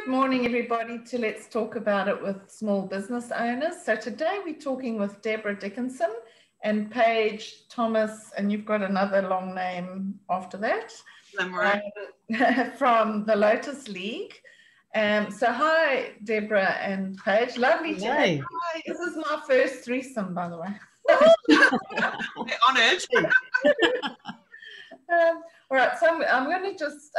Good morning, everybody, to Let's Talk About It with Small Business Owners. So today we're talking with Deborah Dickinson and Paige Thomas, and you've got another long name after that, from the Lotus League. So hi, Deborah and Paige. Lovely to have you. This is my first threesome, by the way. Honoured. All right, so I'm going to just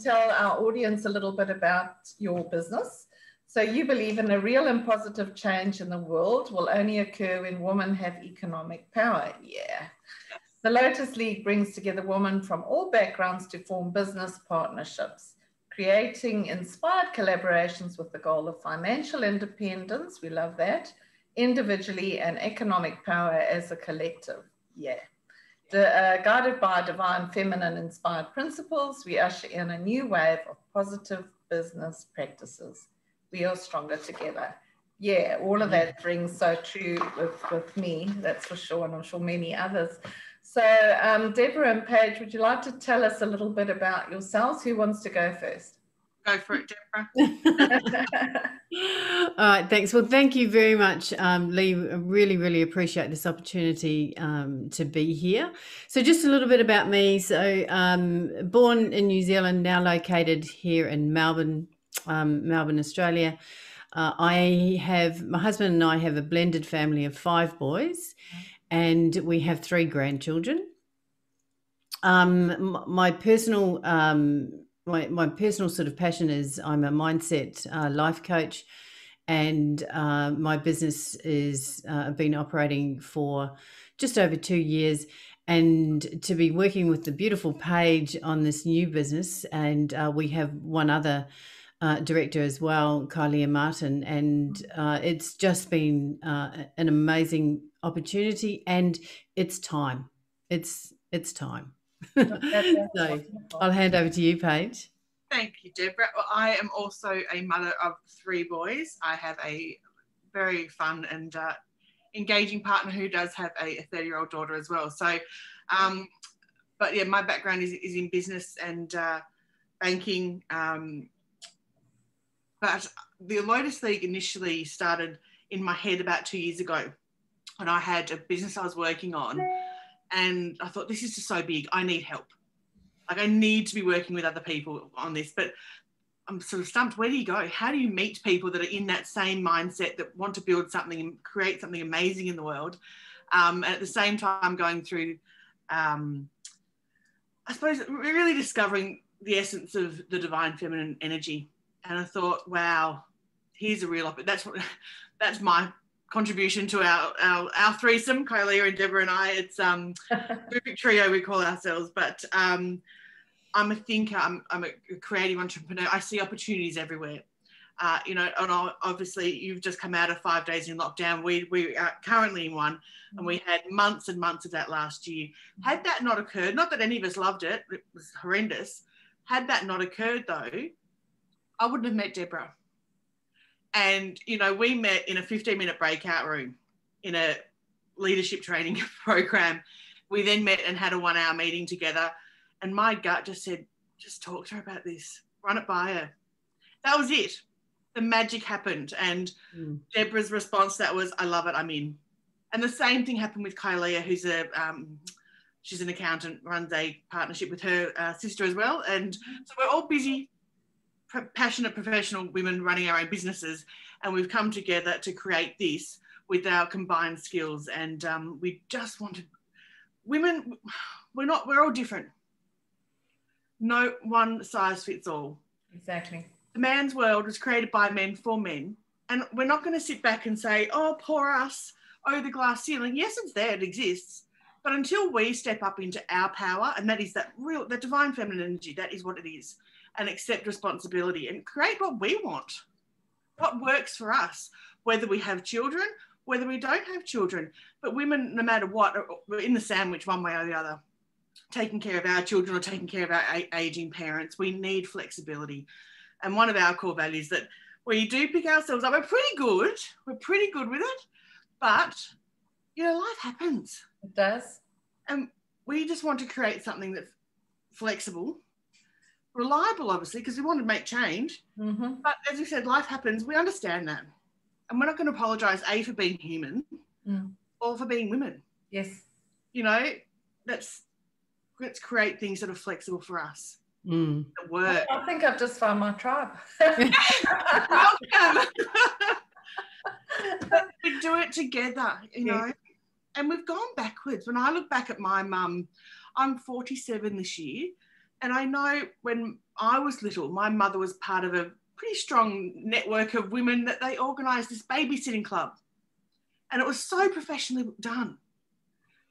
tell our audience a little bit about your business. So you believe in a real and positive change in the world will only occur when women have economic power. Yeah. The Lotus League brings together women from all backgrounds to form business partnerships, creating inspired collaborations with the goal of financial independence. We love that. Individually and economic power as a collective. Yeah. Guided by divine feminine inspired principles, we usher in a new wave of positive business practices. We are stronger together. Yeah, all of that rings so true with me, that's for sure, and I'm sure many others. So Deborah and Paige, would you like to tell us a little bit about yourselves? Who wants to go first? Go for it, Deborah. All right, thanks. Well, thank you very much, Lee. I really appreciate this opportunity to be here. So just a little bit about me. So born in New Zealand, now located here in Melbourne, Australia. My husband and I have a blended family of 5 boys, and we have 3 grandchildren. My personal sort of passion is I'm a mindset life coach, and my business is been operating for just over 2 years, and to be working with the beautiful Paige on this new business, and we have one other director as well, Kylea Martin, and it's just been an amazing opportunity, and it's time. It's time. So I'll hand over to you, Paige. Thank you, Deborah. Well, I am also a mother of 3 boys. I have a very fun and engaging partner who does have a 30-year-old daughter as well. So, but yeah, my background is in business and banking. But the Lotus League initially started in my head about 2 years ago, when I had a business I was working on. And I thought, this is just so big, I need help. Like, I need to be working with other people on this. But I'm sort of stumped. Where do you go? How do you meet people that are in that same mindset, that want to build something and create something amazing in the world? And at the same time going through, I suppose, really discovering the essence of the divine feminine energy. And I thought, wow, here's a real opportunity. That's my contribution to our threesome, Kylea and Deborah and I. It's a terrific trio, we call ourselves. But I'm a thinker. I'm a creative entrepreneur. I see opportunities everywhere. And obviously you've just come out of 5 days in lockdown. We are currently in one, and we had months and months of that last year. Had that not occurred, not that any of us loved it, it was horrendous. Had that not occurred though, I wouldn't have met Deborah. And, we met in a 15-minute breakout room in a leadership training program. We then met and had a 1-hour meeting together. And my gut just said, just talk to her about this, run it by her. That was it. The magic happened. And Deborah's response to that was, I love it, I'm in. And the same thing happened with Kylea, who's she's an accountant, runs a partnership with her sister as well. And so we're all busy, passionate professional women running our own businesses, and we've come together to create this with our combined skills. And we just wanted women, we're all different. No one size fits all. Exactly. The man's world was created by men for men, and we're not going to sit back and say, oh, poor us, oh, the glass ceiling. Yes, it's there, it exists, but until we step up into our power, and that is the divine feminine energy, that is what it is, and accept responsibility and create what we want, what works for us, whether we have children, whether we don't have children. But women, no matter what, we're in the sandwich one way or the other, taking care of our children or taking care of our aging parents. We need flexibility. And one of our core values that we do pick ourselves up, we're pretty good with it, but, life happens. It does. And we just want to create something that's flexible, reliable, obviously, because we want to make change. Mm-hmm. But as you said, life happens. We understand that. And we're not going to apologise, A, for being human or for being women. Yes. You know, let's create things that are flexible for us. That work. I think I've just found my tribe. Welcome. We do it together, you know. And we've gone backwards. When I look back at my mum, I'm 47 this year, and I know when I was little, my mother was part of a pretty strong network of women that they organised this babysitting club. And it was so professionally done.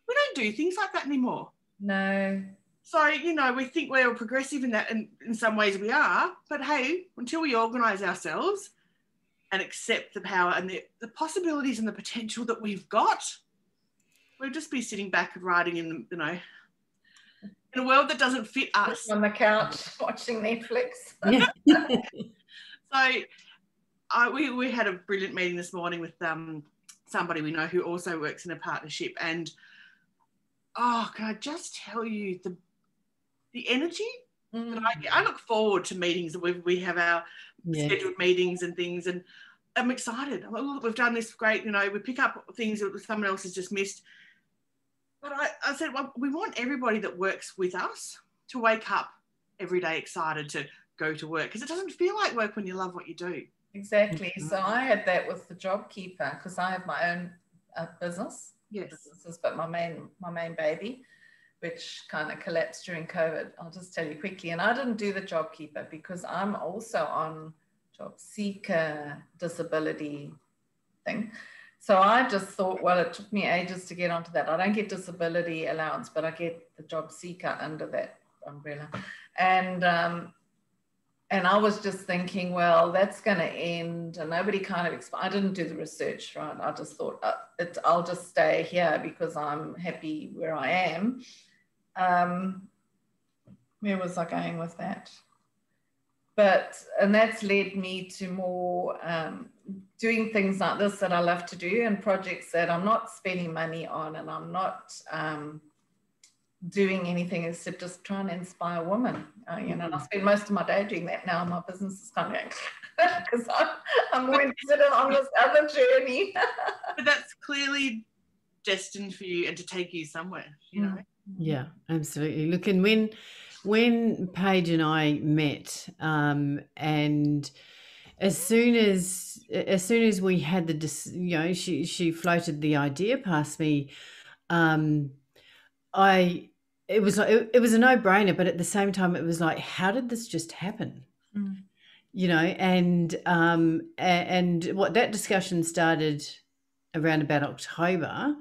We don't do things like that anymore. No. So, you know, we think we're progressive in that, and in some ways we are, but hey, until we organise ourselves and accept the power and the possibilities and the potential that we've got, we'll just be sitting back and riding in, you know, in a world that doesn't fit us. On the couch watching Netflix. So we had a brilliant meeting this morning with somebody we know who also works in a partnership, and can I just tell you the energy that I get? I look forward to meetings that we have our scheduled meetings and things, and I'm excited. We've done this great, you know, we pick up things that someone else has just missed. But I said, well, we want everybody that works with us to wake up every day excited to go to work, because it doesn't feel like work when you love what you do. Exactly. So I had that with the JobKeeper, because I have my own business. Yes. Businesses, but my main baby, which kind of collapsed during COVID. I'll just tell you quickly. And I didn't do the JobKeeper because I'm also on job seeker disability thing. So I just thought, well, it took me ages to get onto that. I don't get disability allowance, but I get the job seeker under that umbrella. And I was just thinking, well, that's going to end. And nobody kind of, I didn't do the research, right? I just thought, I'll just stay here because I'm happy where I am. Where was I going with that? And that's led me to more doing things like this that I love to do, and projects that I'm not spending money on, and I'm not doing anything except just trying to inspire women. You know, and I spend most of my day doing that now. My business is kind of because I'm more interested on this other journey. But that's clearly destined for you and to take you somewhere, you know. Yeah, absolutely. Look, and when Paige and I met, and as soon as we had she floated the idea past me, it was a no-brainer, but at the same time, it was like, how did this just happen? You know, and what that discussion started around about October.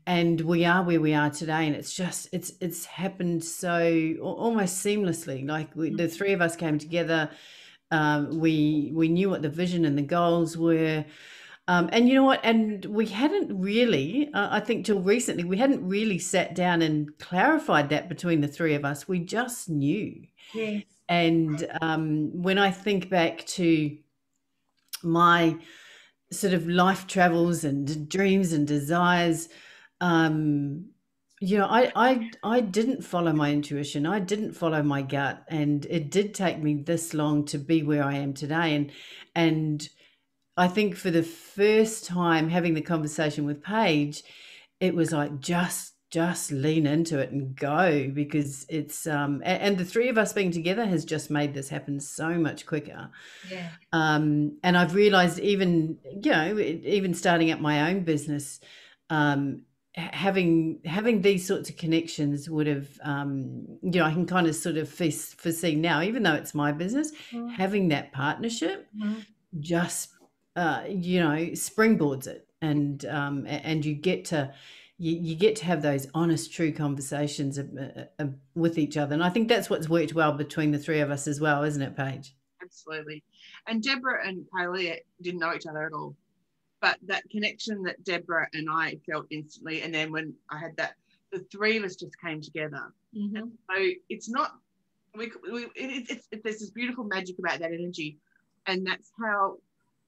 And we are where we are today, and it's happened so almost seamlessly. Like the three of us came together, we knew what the vision and the goals were, and you know what? And we hadn't really, I think, till recently, we hadn't really sat down and clarified that between the three of us. We just knew. Yes. And when I think back to my sort of life travels and dreams and desires. You know, I didn't follow my intuition. I didn't follow my gut, and it did take me this long to be where I am today. And I think for the first time having the conversation with Paige, it was like just lean into it and go, because it's and the three of us being together has just made this happen so much quicker. Yeah. And I've realized even starting up my own business, having these sorts of connections would have, I can kind of sort of foresee now, even though it's my business, having that partnership just, springboards it, and you get to have those honest, true conversations with each other. And I think that's what's worked well between the three of us as well, isn't it, Paige? Absolutely. And Deborah and Kylea didn't know each other at all. But that connection that Deborah and I felt instantly, and then when I had that, the three of us just came together. Mm-hmm. And so it's not, there's this beautiful magic about that energy, and that's how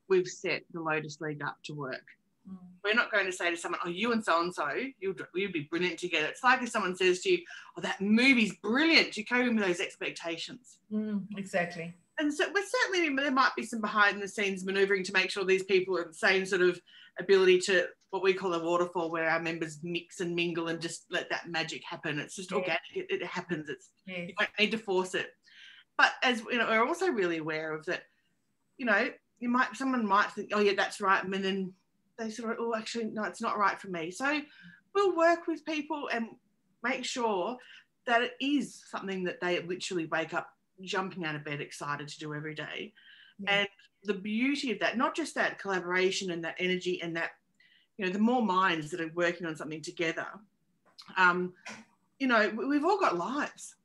we've set the Lotus League up to work. We're not going to say to someone, oh, you and so-and-so, you'd be brilliant together. It's like if someone says to you, oh, that movie's brilliant. You go in with those expectations. Exactly. And so certainly there might be some behind-the-scenes manoeuvring to make sure these people are the same sort of ability to what we call a waterfall, where our members mix and mingle and just let that magic happen. It's just organic. It happens. You don't need to force it. But as you know, we're also really aware of that. You know, someone might think, oh yeah, that's right, and then they sort of, oh, actually, no, it's not right for me. So we'll work with people and make sure that it is something that they literally wake up jumping out of bed excited to do every day. And the beauty of that, not just that collaboration and that energy and that, you know, the more minds that are working on something together, you know, we've all got lives.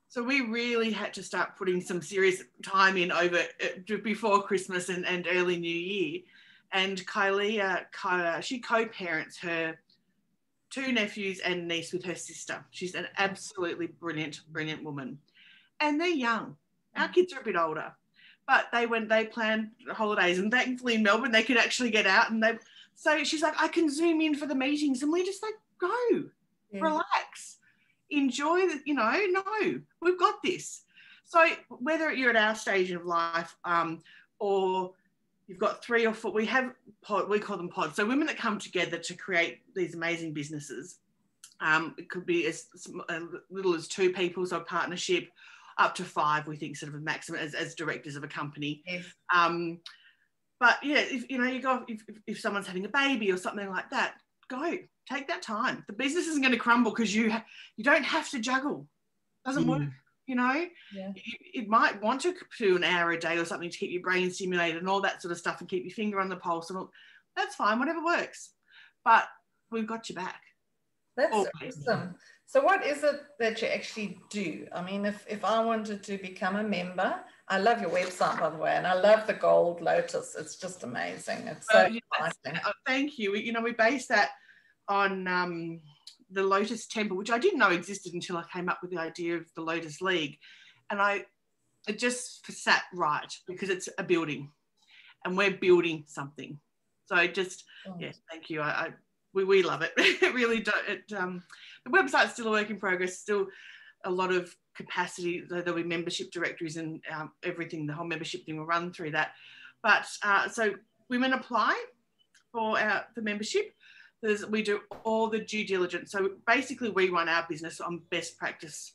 So we really had to start putting some serious time in over before Christmas and early New Year. And Kylea, she co-parents her 2 nephews and niece with her sister. She's an absolutely brilliant, brilliant woman. And they're young. Our kids are a bit older. But they planned holidays, and thankfully in Melbourne they could actually get out. And so she's like, I can zoom in for the meetings, and we just like, go, relax, enjoy the, you know, no, we've got this. So whether you're at our stage of life, or you've got 3 or 4, we call them pods. So women that come together to create these amazing businesses. It could be as little as 2 people, so a partnership, up to 5, we think, sort of a maximum as directors of a company. But yeah, if you know, you go, if someone's having a baby or something like that, go, take that time. The business isn't going to crumble because you don't have to juggle. It doesn't work, you know. It might want to do an hour a day or something to keep your brain stimulated and all that sort of stuff, and keep your finger on the pulse, and all, that's fine, whatever works. But we've got your back. That's awesome. So what is it that you actually do? I mean, if I wanted to become a member, I love your website, by the way, and I love the gold lotus. It's just amazing. It's so exciting. Thank you. You know, we based that on the Lotus Temple, which I didn't know existed until I came up with the idea of the Lotus League. And it just sat right because it's a building and we're building something. So yes, thank you. We love it. It really does. The website's still a work in progress, still a lot of capacity. There'll be membership directories and everything, the whole membership thing will run through that. But so women apply for membership. We do all the due diligence. So basically we run our business on best practice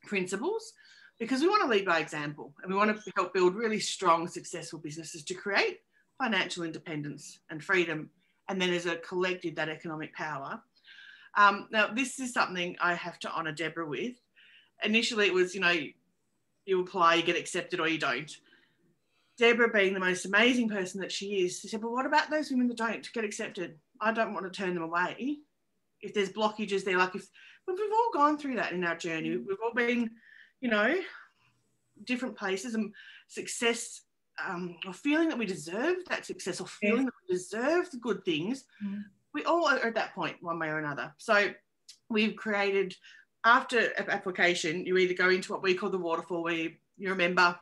principles because we want to lead by example, and we want to help build really strong, successful businesses to create financial independence and freedom, and then as a collective, that economic power. Now, this is something I have to honour Deborah with. Initially, it was, you know, you apply, you get accepted, or you don't. Deborah, being the most amazing person that she is, she said, well, what about those women that don't get accepted? I don't want to turn them away. If there's blockages there, like we've all gone through that in our journey. We've all been, you know, different places, and success, or feeling that we deserve that success, or feeling that we deserve the good things. We all are at that point one way or another. So we've created, after application, you either go into what we call the waterfall, where you're a member,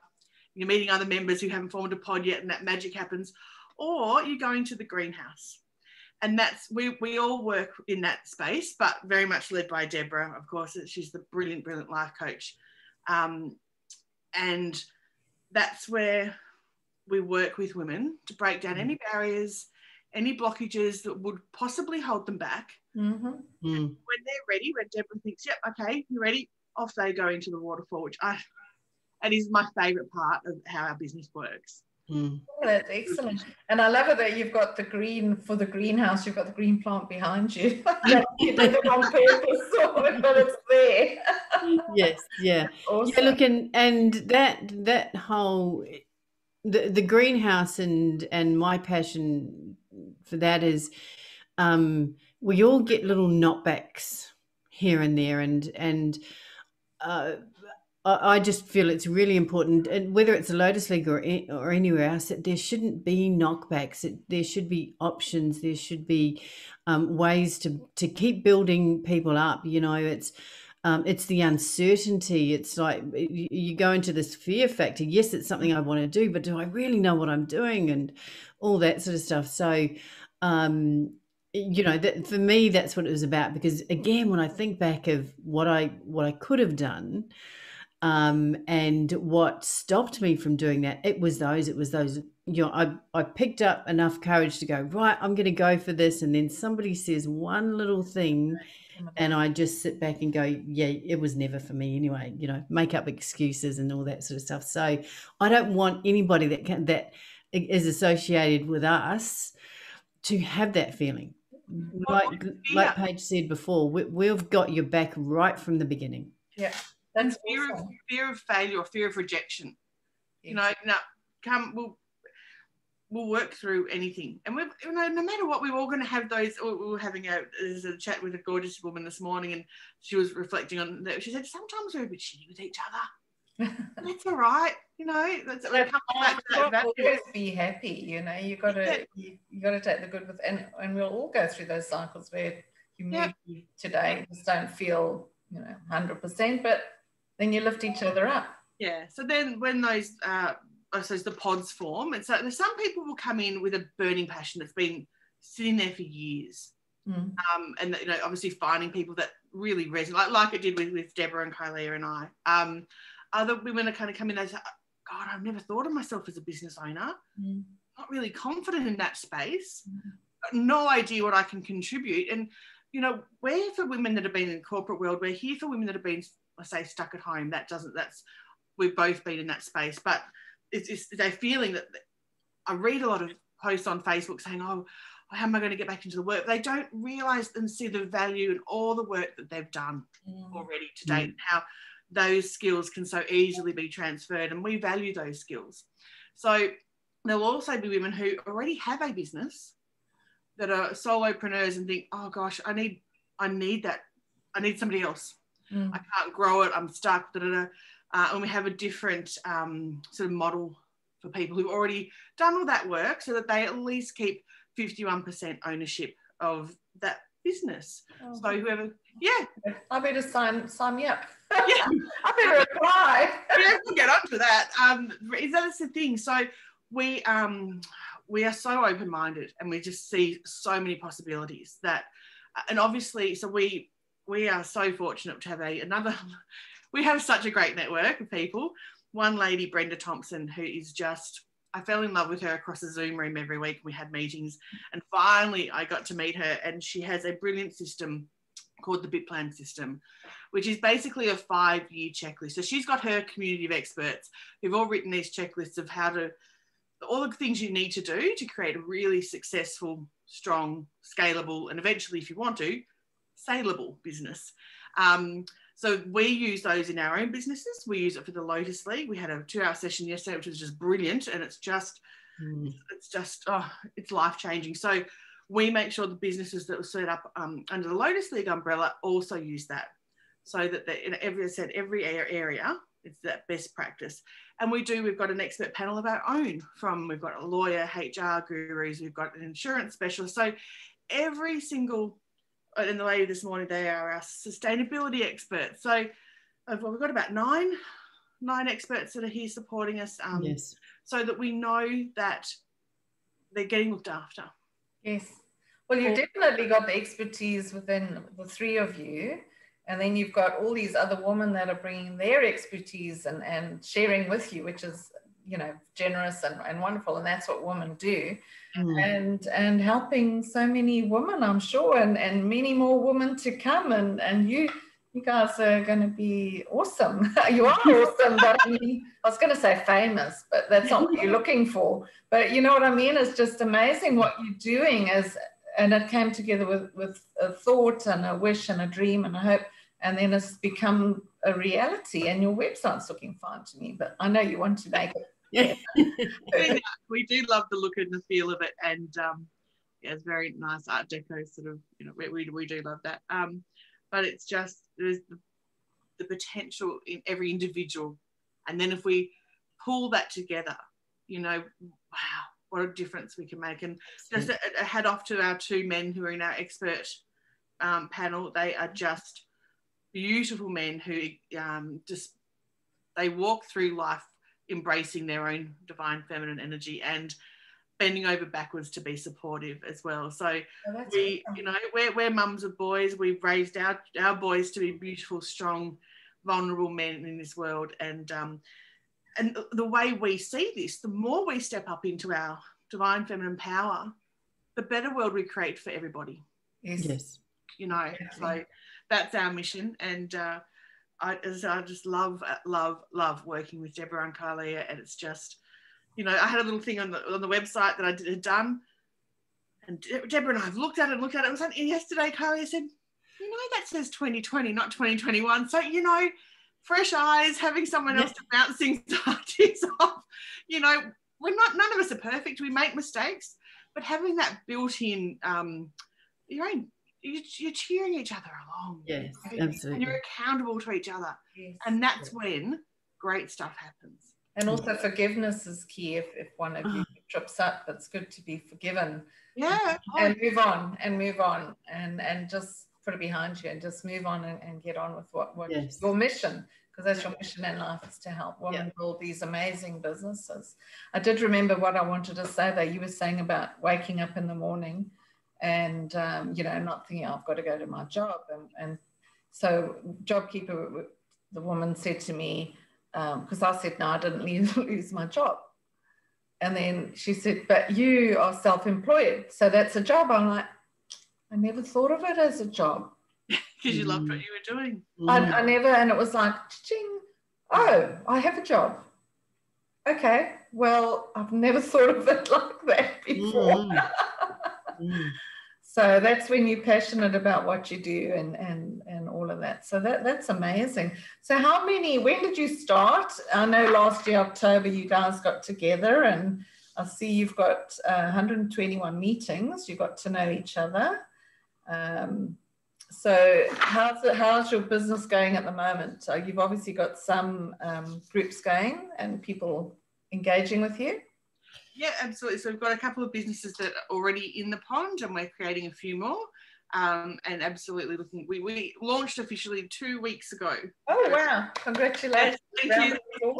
you're meeting other members who haven't formed a pod yet, and that magic happens, or you go into the greenhouse. And that's, we all work in that space, but very much led by Deborah, of course. She's the brilliant, brilliant life coach. And that's where we work with women to break down any barriers, any blockages that would possibly hold them back. And when they're ready, when Deborah thinks, yep, okay, you're ready, off they go into the waterfall, which it is my favourite part of how our business works. Oh, that's excellent. And I love it that you've got the green for the greenhouse, you've got the green plant behind you. You did it on purpose, but it's there. Yes, yeah. Awesome. Yeah, look, and that whole the greenhouse and my passion for that is we all get little knockbacks here and there, and I just feel it's really important, and whether it's a Lotus League or anywhere else, that there shouldn't be knockbacks. There should be options. There should be ways to keep building people up. You know, it's the uncertainty. It's like you go into this fear factor. Yes, it's something I want to do, but do I really know what I'm doing, and all that sort of stuff. So you know, that for me, that's what it was about. Because again, when I think back of what I could have done, and what stopped me from doing that, it was those, you know, I picked up enough courage to go, right, I'm going to go for this. And then somebody says one little thing and I just sit back and go, yeah, it was never for me anyway, you know, make up excuses and all that sort of stuff. So I don't want anybody that is associated with us to have that feeling. Like Paige said before, we've got your back right from the beginning. Yeah. That's fear of failure or fear of rejection. Yes. You know, no, we'll work through anything. And you know, no matter what, we're all going to have those. We were having a chat with a gorgeous woman this morning, and she was reflecting on that. She said, sometimes we're a bit shitty with each other. That's all right. You know, that's always be happy. You know, you got to take the good with, and we'll all go through those cycles where you move today, just don't feel, you know, 100%, but then you lift each other up. Yeah. So then when those, I suppose the pods form, and so there's some people will come in with a burning passion that's been sitting there for years. And, you know, obviously finding people that really resonate, like it did with Deborah and Kylea and I. Other women are kind of coming in and say, God, I've never thought of myself as a business owner. Not really confident in that space. No idea what I can contribute. And, you know, we're here for women that have been in the corporate world. We're here for women that have been, I say, stuck at home. We've both been in that space. But it's a feeling that I read a lot of posts on Facebook saying, oh, how am I going to get back into the work? They don't realise and see the value in all the work that they've done already to date, and how those skills can so easily be transferred, and we value those skills. So there'll also be women who already have a business that are solopreneurs and think, oh gosh, I need that. I need somebody else. I can't grow it. I'm stuck. And we have a different sort of model for people who've already done all that work, so that they at least keep 51% ownership of that business. So whoever, I better sign me up. Yeah, I better apply. Yeah, we'll get on to that. That's the thing. So we are so open-minded, and we just see so many possibilities that, and obviously, so we are so fortunate to have we have such a great network of people. One lady, Brenda Thompson, who is just, I fell in love with her across a Zoom room every week. We had meetings, and finally I got to meet her, and she has a brilliant system called the Bit Plan system, which is basically a 5-year checklist. So she's got her community of experts who've all written these checklists of all the things you need to do to create a really successful, strong, scalable, and eventually, if you want to, saleable business. So we use those in our own businesses. We use it for the Lotus League. We had a 2-hour session yesterday, which was just brilliant. And it's life-changing. So we make sure the businesses that were set up under the Lotus League umbrella also use that, so that in every area, it's that best practice. And we've got an expert panel of our own, we've got a lawyer, HR gurus, we've got an insurance specialist. So every single, and the lady this morning, they are our sustainability experts. So we've got about nine experts that are here supporting us, so that we know that they're getting looked after. Yes. Well, you've definitely got the expertise within the 3 of you. And then you've got all these other women that are bringing their expertise and sharing with you, which is, you know, generous and wonderful. And that's what women do. And helping so many women, I'm sure, and many more women to come. And you guys are going to be awesome. You are awesome, but I mean, I was going to say famous, but that's not what you're looking for. But you know what I mean? It's just amazing what you're doing and it came together with a thought and a wish and a dream and a hope. And then it's become a reality, and your website's looking fine to me, but I know you want to make it. We do love the look and the feel of it, and it's very nice Art Deco sort of, you know, we do love that. But it's just, there's the potential in every individual, and then if we pull that together, you know, wow, what a difference we can make. And just a hat off to our 2 men who are in our expert panel. They are just beautiful men who they walk through life embracing their own divine feminine energy, and bending over backwards to be supportive as well. So we, you know, we're mums of boys. We've raised our boys to be beautiful, strong, vulnerable men in this world. And the way we see this, the more we step up into our divine feminine power, the better world we create for everybody. Yes. You know, so that's our mission. And I just love working with Deborah and Kylea. And it's just, you know, I had a little thing on the website that I had done. And Deborah and I have looked at it. It was yesterday, Kylea said, you know, that says 2020, not 2021. So, you know, fresh eyes, having someone else to bounce things ideas off. You know, none of us are perfect. We make mistakes. But having that built-in, you're cheering each other along. Yes, absolutely. And you're accountable to each other. Yes. And that's when great stuff happens. And also forgiveness is key. If one of you trips up, it's good to be forgiven. Yeah. And move on and just put it behind you and just move on and get on with what your mission, because that's your mission in life, is to help women build these amazing businesses. I did remember what I wanted to say though. You were saying about waking up in the morning and, you know, not thinking, I've got to go to my job. And so JobKeeper, the woman said to me, because I said, no, I didn't lose my job. And then she said, but you are self-employed, so that's a job. I'm like, I never thought of it as a job. Because you loved what you were doing. I never, and it was like, ching, oh, I have a job. Okay, well, I've never thought of it like that before. So that's when you're passionate about what you do and all of that. So that's amazing. So when did you start? I know last year, October, you guys got together, and I see you've got 121 meetings. You got to know each other. So how's your business going at the moment? You've obviously got some groups going and people engaging with you. Yeah, absolutely. So we've got a couple of businesses that are already in the pond, and we're creating a few more. And absolutely looking. We launched officially 2 weeks ago. Oh wow! Congratulations! Thank you.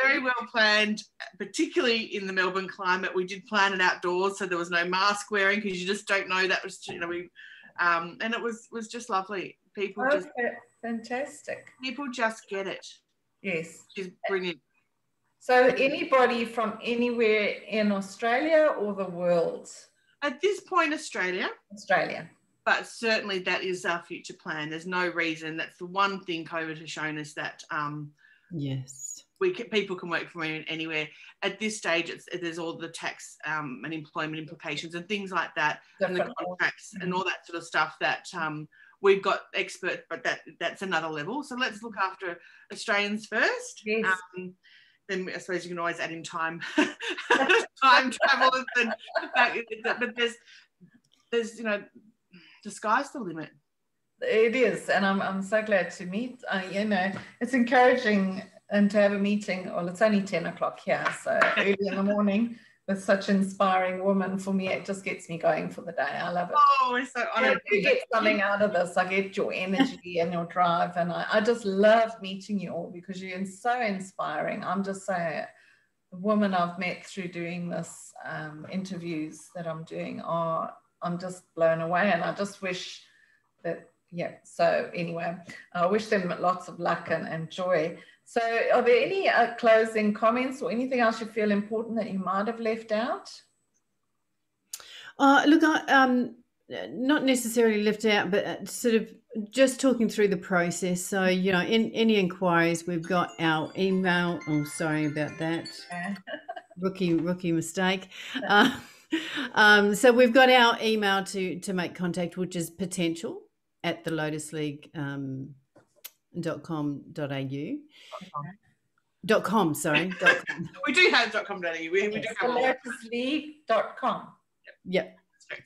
Very well planned, particularly in the Melbourne climate. We did plan it outdoors, so there was no mask wearing because you just don't know. That was, you know, and it was just lovely. People fantastic. People just get it. Yes, which is brilliant. So anybody from anywhere in Australia or the world? At this point, Australia. But certainly that is our future plan. There's no reason. That's the one thing COVID has shown us, that people can work from anywhere. At this stage, there's all the tax and employment implications and things like that, and the contracts and all that sort of stuff that we've got experts, but that's another level. So let's look after Australians first. Yes. Then I suppose you can always add in time travel, but there's you know, the sky's the limit. It is, and I'm so glad to meet. You know, it's encouraging and to have a meeting. Well, it's only 10 o'clock here, so early in the morning with such inspiring women. For me, it just gets me going for the day. I love it. Oh, we're so honoured. You get something out of this. I get your energy and your drive, and I just love meeting you all because you're so inspiring. I'm just saying, the women I've met through doing this interviews that I'm doing I'm just blown away, and I just wish that, so anyway, I wish them lots of luck and joy. So are there any closing comments or anything else you feel important that you might have left out? Look, not necessarily left out, but sort of just talking through the process. So, you know, in any inquiries, we've got our email. Oh, sorry about that. Rookie mistake. So we've got our email to make contact, which is potential@thelotusleague.com.au. .com, sorry. .com. We do have .com.au. We do have lotusleague.com. Yep.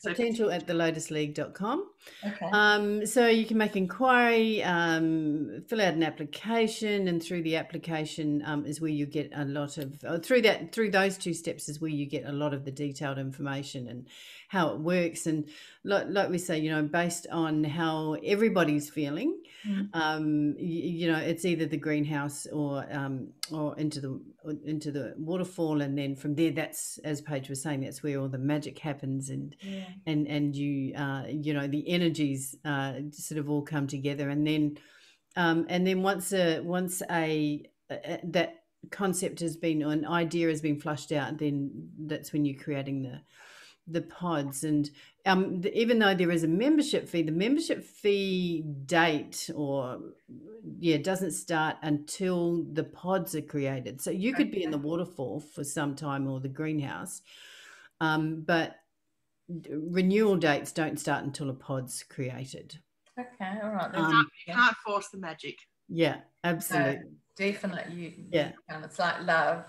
Potential@thelotusleague.com. Okay. So you can make inquiry, fill out an application, and through the application is where you get a lot of through those two steps is where you get a lot of the detailed information and how it works. And like we say, you know, based on how everybody's feeling, you know, it's either the greenhouse or into the into the waterfall, and then from there, that's, as Paige was saying, that's where all the magic happens, and you the energies sort of all come together, and then once that concept has been, or an idea has been flushed out, then that's when you're creating the pods. And even though there is a membership fee, the membership fee date doesn't start until the pods are created. So you could be in the waterfall for some time, or the greenhouse, but renewal dates don't start until a pod's created. Okay, all right. You can't force the magic. Yeah, absolutely. No, definitely. Yeah. It's like love.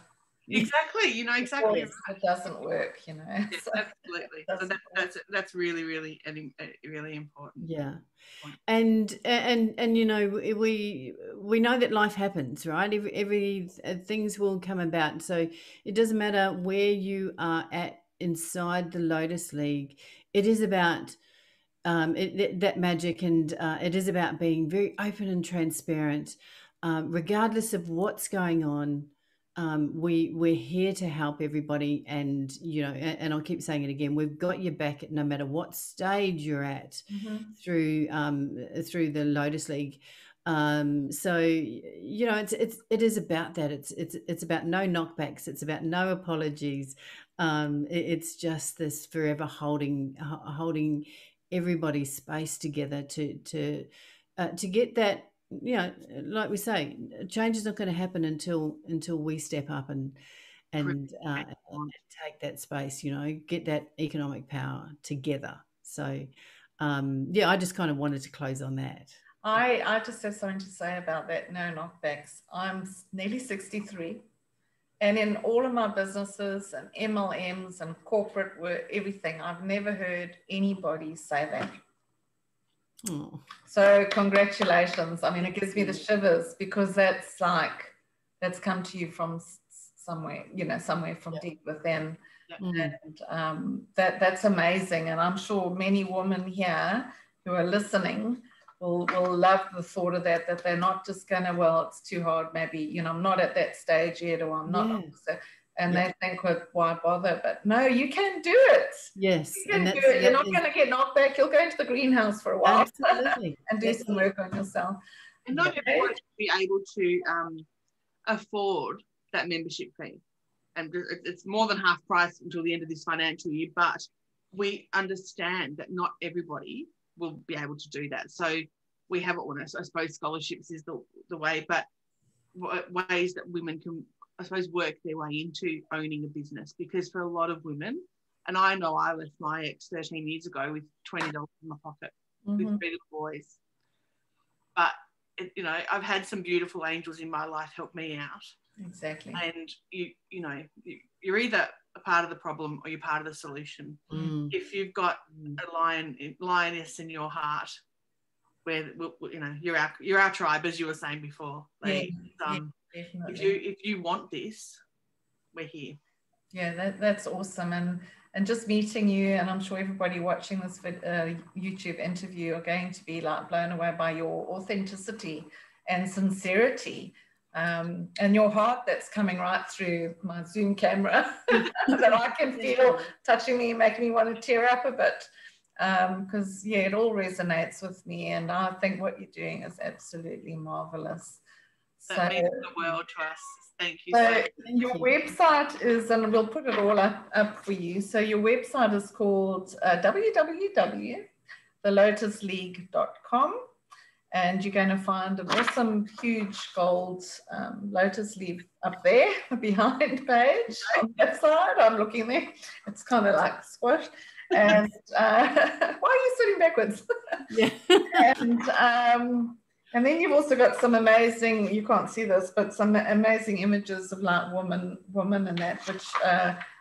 Exactly, exactly. It doesn't work, Yeah, so absolutely. So that's really, really, really important. Yeah, and we know that life happens, right? Every things will come about. So it doesn't matter where you are at inside the Lotus League. It is about that magic, and it is about being very open and transparent, regardless of what's going on. We're here to help everybody, and and I'll keep saying it again, we've got your back no matter what stage you're at through the Lotus League. So it is about that. It's about no knockbacks. It's about no apologies. It's just this forever holding everybody's space together to get that. Like we say, change is not going to happen until we step up and take that space. Get that economic power together. So, I just kind of wanted to close on that. I just have something to say about that. No knockbacks. I'm nearly 63, and in all of my businesses and MLMs and corporate work, everything, I've never heard anybody say that. Oh. So congratulations. I mean, it gives me the shivers, because that's come to you from somewhere, somewhere from deep within. And that's amazing. And I'm sure many women here who are listening will love the thought of that they're not just going to, well, it's too hard, maybe, I'm not at that stage yet, or I'm not. And they think, well, why bother? But no, you can do it. Yes. You can do it. You're not going to get knocked back. You'll go into the greenhouse for a while. Absolutely. And do some work on yourself. And not everyone will be able to afford that membership fee. And it's more than half price until the end of this financial year. But we understand that not everybody will be able to do that. So we have, I suppose scholarships is the way, but ways that women can, I suppose, work their way into owning a business. Because for a lot of women, and I know I left my ex 13 years ago with $20 in my pocket with 3 little boys. But, I've had some beautiful angels in my life help me out. Exactly. And, you're either a part of the problem or you're part of the solution. If you've got a lioness in your heart, where, you're our tribe, as you were saying before. If you want this, we're here. Yeah, that's awesome. And just meeting you, and I'm sure everybody watching this YouTube interview are going to be blown away by your authenticity and sincerity, and your heart that's coming right through my Zoom camera that I can feel touching me and making me want to tear up a bit. Because it all resonates with me, and I think what you're doing is absolutely marvelous. That means the world to us. Thank you. So your website is, and we'll put it all up for you. So your website is called www.thelotusleague.com, and you're going to find an awesome, huge gold Lotus League up there behind Paige on that side. I'm looking there. It's kind of like squash. And why are you sitting backwards? Yeah. And then you've also got some amazing, you can't see this, but some amazing images of women and that, which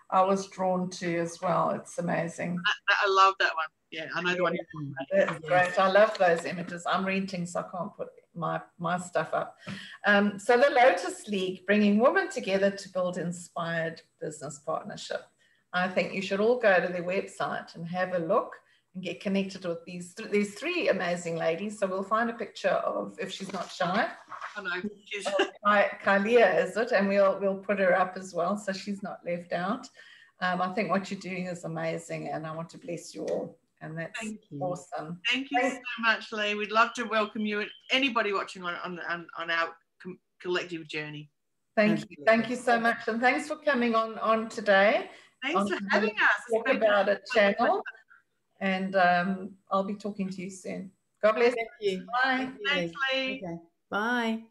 I was drawn to as well. It's amazing. I love that one. Yeah, I know the one. That's great. I love those images. I'm renting, so I can't put my stuff up. So the Lotus League, bringing women together to build inspired business partnership. I think you should all go to their website and have a look and get connected with these 3 amazing ladies. So we'll find a picture of, if she's not shy, I know. She's Kylea, is it? And we'll put her up as well, so she's not left out. I think what you're doing is amazing, and I want to bless you all. And that's awesome. Thank you so much, Lee. We'd love to welcome you and anybody watching on our collective journey. Thank you so much, and thanks for coming on today. Thanks for having us. Talk about a channel, and I'll be talking to you soon. God bless. Thank you. Bye. Thanks, Lee. Okay. Bye.